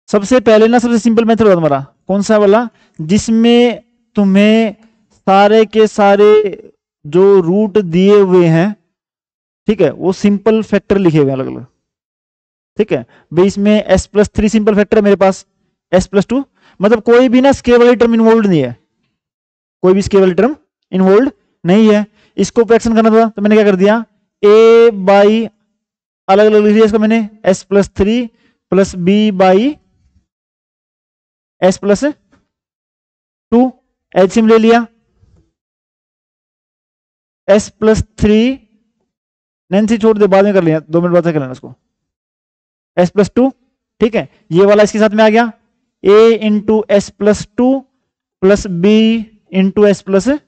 सबसे पहले ना सबसे सिंपल मेथड होगा तुम्हारा कौन सा वाला, जिसमें तुम्हें सारे के सारे जो रूट दिए हुए हैं, ठीक है, वो सिंपल फैक्टर लिखे हुए हैं अलग अलग। ठीक है भाई, इसमें s+3 सिंपल फैक्टर है मेरे पास, s+2, मतलब कोई भी ना स्केयर वाली टर्म इन्वॉल्व नहीं है, कोई भी स्केयर वाली टर्म इन्वॉल्व नहीं है। इसको ऑपरेशन करना था तो मैंने क्या कर दिया, a बाई अलग अलग लिख दिया इसको मैंने, s+3 plus b by s+2, LCM ले लिया, s+3 नैन्सी छोड़ दे बाद में कर लिया, 2 मिनट बाद से कर लेना इसको, s+2, ठीक है, ये वाला इसके साथ में आ गया, a into s+2 plus b into s+3,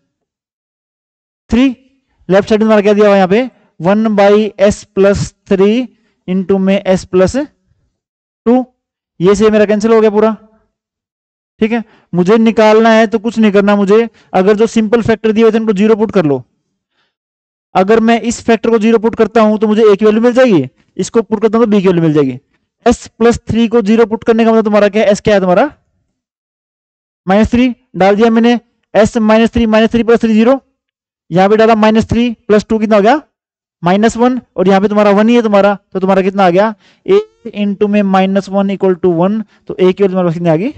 left side में हमारा क्या दिया हुआ यहाँ पे 1 बाई s+3 इंटू में s+2, ये से मेरा कैंसिल हो गया पूरा। ठीक है, मुझे निकालना है तो कुछ नहीं करना मुझे, अगर जो सिंपल फैक्टर दिए हुए थे उनको जीरो पुट कर लो। अगर मैं इस फैक्टर को जीरो पुट करता हूं तो मुझे a की वैल्यू मिल जाएगी, इसको पुट करता हूं तो b की वैल्यू मिल जाएगी। s+3 को जीरो पुट करने का मतलब तुम्हारा क्या है, s क्या है तुम्हारा -3 डाल दिया मैंने, s -3 प्लस 3 0, यहां पे डाला -3 प्लस 2 कितना हो गया -1, और यहां पे तुम्हारा 1 ही है तुम्हारा, तो तुम्हारा कितना आ गया a इंटू में -1 इक्वल टू 1, तो a की वैल्यू तुम्हारे पास कितनी आ गई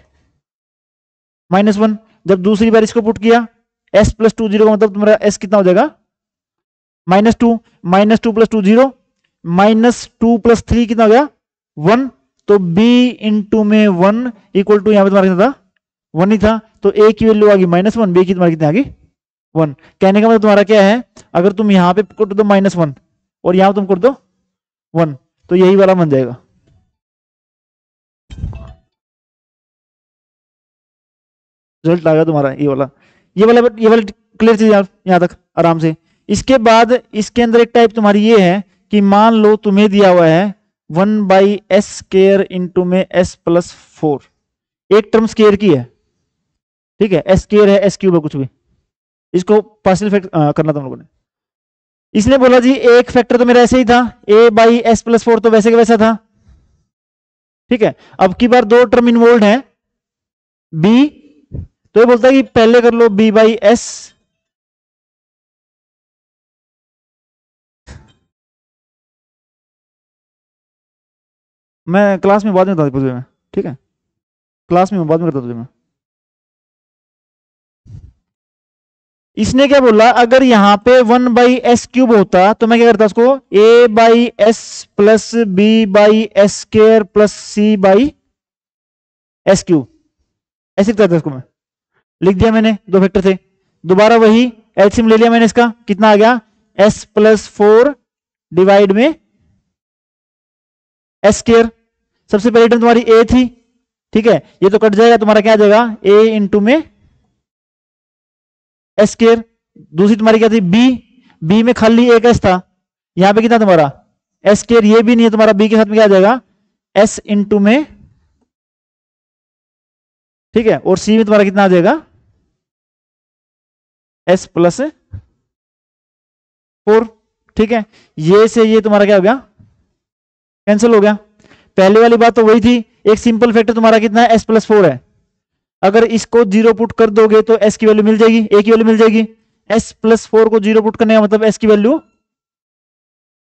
-1। जब दूसरी बार इसको पुट किया s+2 0 का मतलब तुम्हारा s कितना हो जाएगा -2 प्लस 2 0, -2 प्लस 3 कितना हो गया 1, तो b इंटू में 1 इक्वल टू यहां पे तुम्हारा कितना था 1 ही था, तो a की वैल्यू आ गई -1, b की तुम्हारी कितनी आ गई 1। कहने का मतलब तुम्हारा क्या है, अगर तुम यहां पे कर दो -1 और यहां तुम कर दो 1 तो यही वाला बन जाएगा। रिजल्ट आ गया तुम्हारा ये वाला, ये वाला क्लियर चीज यहां तक आराम से। इसके बाद इसके अंदर एक टाइप तुम्हारी ये है कि मान लो तुम्हें दिया हुआ है 1 बाई एस स्केयर इंटू में s+4, एक टर्म स्केयर की है, ठीक है, एस स्केयर है एस क्यूब है कुछ भी, इसको पार्शियल फैक्ट करना तुम लोगों ने। इसने बोला जी एक फैक्टर तो मेरा ऐसे ही था a बाई s+4, तो वैसे का वैसा था, ठीक है। अब की बार दो टर्म इन्वॉल्व है b, तो ये बोलता है कि पहले कर लो b बाई एस, मैं क्लास में बाद में बता तुझे मैं, ठीक है, क्लास में बाद में करता तुझे मैं। इसने क्या बोला, अगर यहां पे 1 बाई एस क्यूब होता तो मैं क्या करता उसको a by S plus b by S square plus c by S cube, ऐसे करता उसको मैं, लिख दिया मैंने, दो वेक्टर थे, दोबारा वही एलसीएम ले लिया मैंने, इसका कितना आ गया s+4 डिवाइड में एस स्केयर। सबसे पहली टर्म तुम्हारी a थी, ठीक है, ये तो कट जाएगा, तुम्हारा क्या आ जाएगा a इंटू में एस स्केयर। दूसरी तुम्हारी क्या थी b में खाली एक एस था, यहां पे कितना तुम्हारा एस स्केयर, ये भी नहीं है तुम्हारा, b के साथ में क्या आ जाएगा s इंटू में, ठीक है, और c में तुम्हारा कितना आ जाएगा s+4, ठीक है। ये से ये तुम्हारा क्या हो गया कैंसिल हो गया। पहले वाली बात तो वही थी, एक सिंपल फैक्टर तुम्हारा कितना है s+4 है, अगर इसको जीरो पुट कर दोगे तो s की वैल्यू मिल जाएगी, a की वैल्यू मिल जाएगी। s+4 को जीरो पुट करने का मतलब s की वैल्यू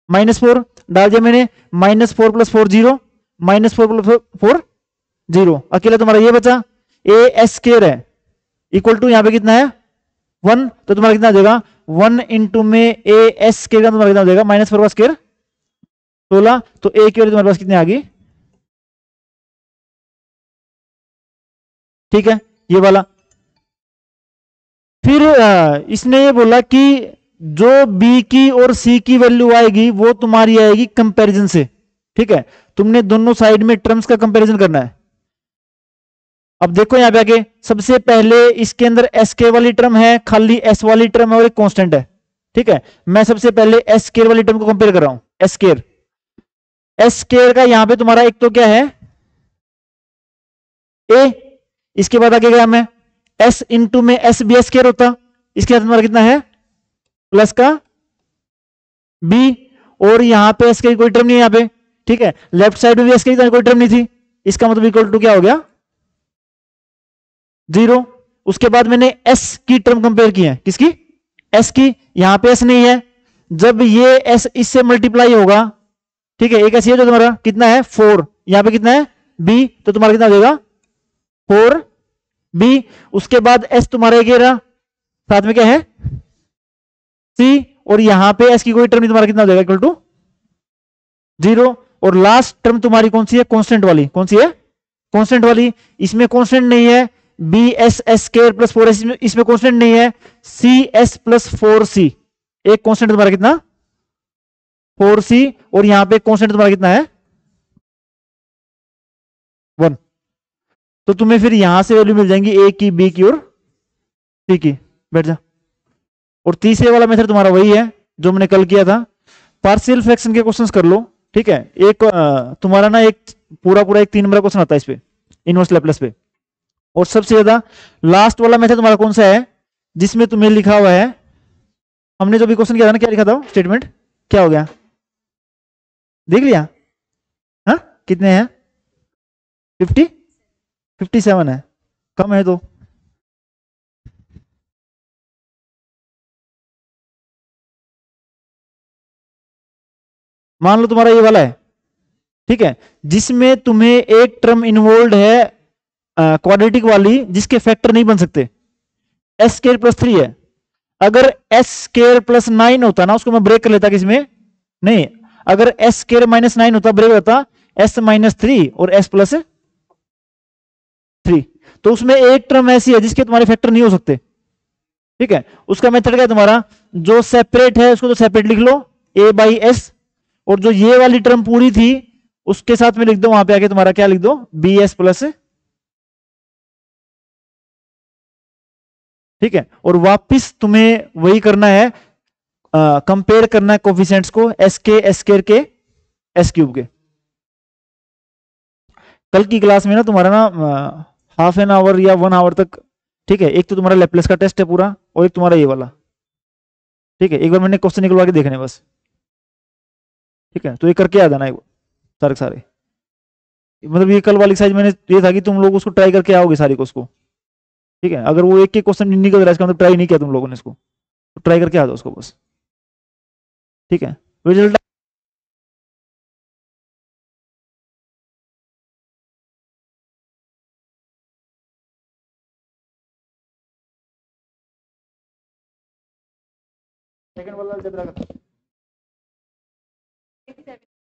-4 डाल दिया मैंने, -4 प्लस 4 0, -4 प्लस 4 0, अकेला तुम्हारा ये बचा a s स्केयर है इक्वल टू यहां पे कितना है 1, तो तुम्हारा कितना आ जाएगा 1 इंटू में a s स्केयर का तुम्हारा कितना हो जाएगा -4 का स्केयर 16, तो a की वैल्यू तुम्हारे पास कितनी आ गई, ठीक है, ये वाला। फिर इसने ये बोला कि जो b की और c की वैल्यू आएगी वो तुम्हारी आएगी कंपैरिजन से, ठीक है, तुमने दोनों साइड में टर्म्स का कंपैरिजन करना है। अब देखो यहां पे आके सबसे पहले इसके अंदर sk वाली टर्म है, खाली s वाली टर्म है और एक कांस्टेंट है, ठीक है। मैं सबसे पहले s स्केयर वाली टर्म को कंपेयर कर रहा हूं, s स्केयर, s स्केयर का यहां पे तुम्हारा एक तो क्या है a, इसके बाद आगे गया मैं s इंटू में s b s स्केयर होता, इसके साथ तुम्हारा कितना है प्लस का b, और यहां पे s की कोई टर्म नहीं है यहां पे, ठीक है, लेफ्ट साइड में भी s की कोई टर्म नहीं थी, इसका मतलब इक्वल टू क्या हो गया, 0। उसके बाद मैंने s की टर्म कंपेयर की है, किसकी, s की। यहां पे s नहीं है, जब ये s इससे मल्टीप्लाई होगा, ठीक है, एक ऐसी है जो तुम्हारा कितना है 4, यहां पे कितना है b, तो तुम्हारा कितना हो जाएगा 4b। उसके बाद s तुम्हारा एक रहा, साथ में क्या है c, और यहां पे s की कोई टर्म नहीं, तुम्हारा कितना हो जाएगा इक्वल टू 0। और लास्ट टर्म तुम्हारी कौन सी है, कांस्टेंट वाली, कौन सी है कांस्टेंट वाली, इसमें कांस्टेंट नहीं है, B S S square plus 4s, इसमें कांस्टेंट नहीं है, सी एस प्लस 4c, एक कांस्टेंट तुम्हारा कितना 4c, और यहां पे कांस्टेंट तुम्हारा कितना है 1। तो तुम्हें फिर यहां से वैल्यू मिल जाएंगी ए की, बी की और सी की। बैठ जा। और तीसरे वाला मेथड तुम्हारा वही है जो मैंने कल किया था, पार्शियल फ्रैक्शन के क्वेश्चंस कर लो, ठीक है। एक तुम्हारा ना एक पूरा पूरा एक 3 नंबर क्वेश्चन आता है इस पे, इनवर्स लैपलेस पे। और सबसे ज्यादा लास्ट वाला मेथड तुम्हारा कौन सा है, जिसमें तुम्हें लिखा हुआ है, हमने जो भी क्वेश्चन किया था ना, क्या लिखा था स्टेटमेंट, क्या हो गया देख लिया, हाँ कितने हैं 50, 57 है, कम है तो। मान लो तुम्हारा ये वाला है, ठीक है, जिसमें तुम्हें एक टर्म इन्वॉल्व है क्वाड्रेटिक वाली, जिसके फैक्टर नहीं बन सकते, एस स्क्वायर प्लस 3 है। अगर एस स्क्वायर प्लस 9 होता ना, उसको मैं ब्रेक कर लेता किसमें, नहीं, अगर एस स्क्वायर माइनस 9 होता, ब्रेक होता एस माइनस 3 और एस प्लस 3। तो उसमें एक टर्म ऐसी है जिसके तुम्हारे फैक्टर नहीं हो सकते, ठीक है। उसका मेथड क्या है तुम्हारा, जो सेपरेट है उसको तो सेपरेट लिख लो, ए बाई एस, और जो ये वाली टर्म पूरी थी उसके साथ में लिख दो, वहां पे आके तुम्हारा क्या लिख दो, बी एस प्लस, ठीक है। और वापिस तुम्हें वही करना है, कंपेयर करना है कोफिशिएंट्स को, एस के एस स्क्वायर के एस क्यूब के। कल की क्लास में ना तुम्हारा ना हाफ एन आवर या 1 आवर तक, ठीक है, एक तो तुम्हारा लैपलेस का टेस्ट है पूरा, और एक तुम्हारा ये वाला, ठीक है। एक बार मैंने क्वेश्चन निकलवा के देखने बस, ठीक है। तो ये करके आ जाना एक बार सारे सारे, मतलब ये कल वाली साइज मैंने ये था कि तुम लोग उसको ट्राई करके आओगे सारी को उसको, ठीक है। अगर वो एक एक क्वेश्चन निकल रहा है, इसका मतलब ट्राई नहीं किया तुम लोगों ने इसको, तो ट्राई करके आ जाओ उसको बस, ठीक है। रिजल्ट सेकंड वाला जब